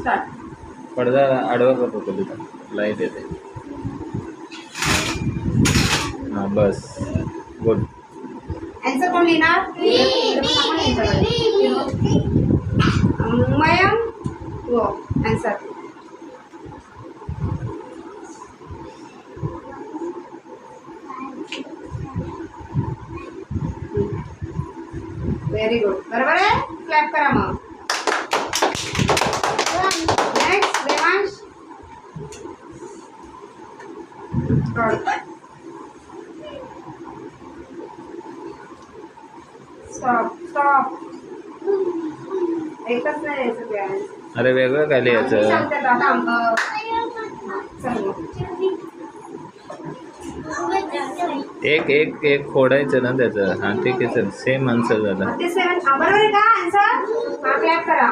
पडदा आडवा करतो कधी लाईट येते. हां बस गुड. आन्सर कोण लिहिणार? मयम हो आन्सर. Very good. बरोबर आहे. क्लॅप करा मग. नेक्स्ट देवांश. Stop stop. एकच नाही यायचं ते. अरे वेगळं काय लिहायचं? एक एक एक फोडायचं ना त्याचं. हां ठीक आहे सर. सेम आन्सर झाला. बरोबर आहे का आन्सर? हा क्लॅप करा.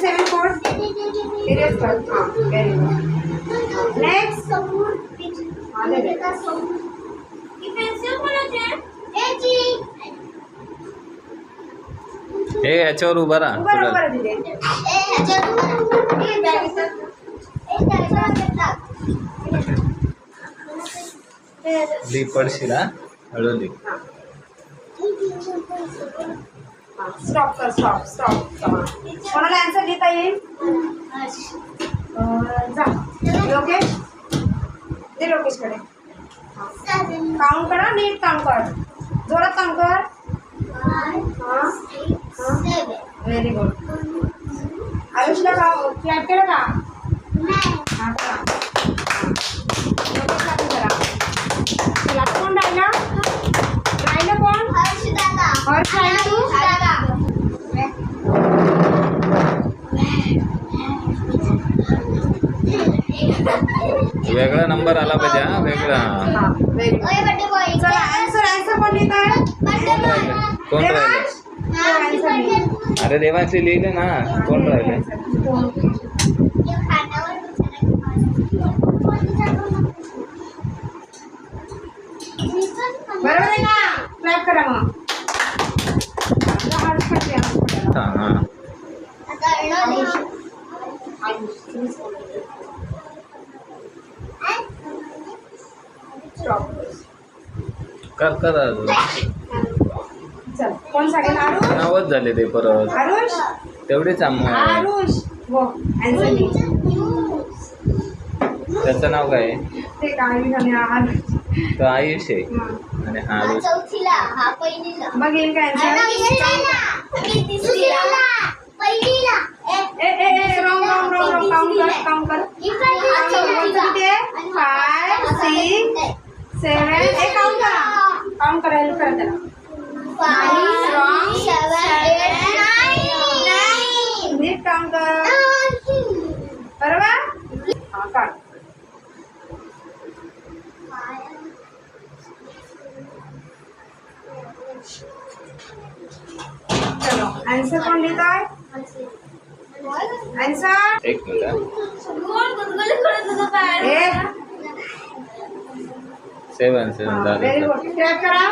सेवन फोर इरेज कर. हां व्हेरी गुड. नेक्स्ट हे याच्यावर उभा राहा. ली पडशील हा हळूली. स्टॉप कर. Stop stop. कोणाला आन्सर लिहिता येईल? जा लोकेश. ते लोकेशकडे काउंट करा. नीट काउंट कर. जोरात काउंट कर. Very good. आयुषला का क्लॅप केलं का? हां करा. लोकेशला पण करा. चला कोण राहिलं? राहिलं कोण? हर्ष राहिला तू? वेगळा नंबर आला पाहिजे. हा वेगळा. चला आन्सर आन्सर कोण लिहित आहे? कोण राहिले? अरे देवांशी लिहिले ना. कोण राहिले? बरोबर आहे ना? क्लॅप करा मग. हां हां कर कर. चल कोण सांगेल? आरुष. नावच झाले ते परत. आरुष. तेवढीच आरुष हो आन्सर लिह. त्याचं नाव काय आहे? ते काय आरुष. तो आयुष आहे आणि हा आरुष. मग येईल काय answer? Wrong wrong wrong wrong. Count कर. काउंट कर. 5 6 7 काउंट करा. काउंट करायला करा त्याला. 5 रॉंग 7 8 9 नीट काउंट कर. बरोबर. हां काढ. चलो आन्सर कोण लिहित आहे? आन्सर. एक मिनिट. 7 झालं. Very good. क्लॅप करा.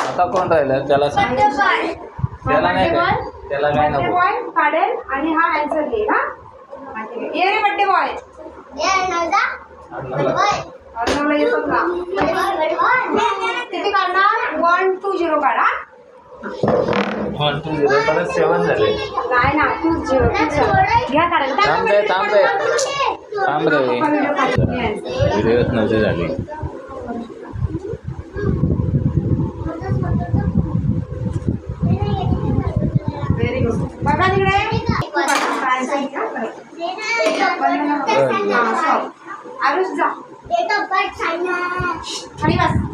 आता कोण राहिलं? त्याला सांग. त्याला नाही काय? त्याला काय नको. बॉय काढेल आणि हा आन्सर लिह. हा ये रे बड्डे बॉय. अर्णवला येतो का? किती काढणार? 1 2 0 काढा. 1 2 0 परत 7 झाले. नाही ना 2 0 घ्या काढायला. थांब रे. व्हिडिओच नव्हते झाले. Very good. बघा तिकडे. आरुष जा. खाली बस.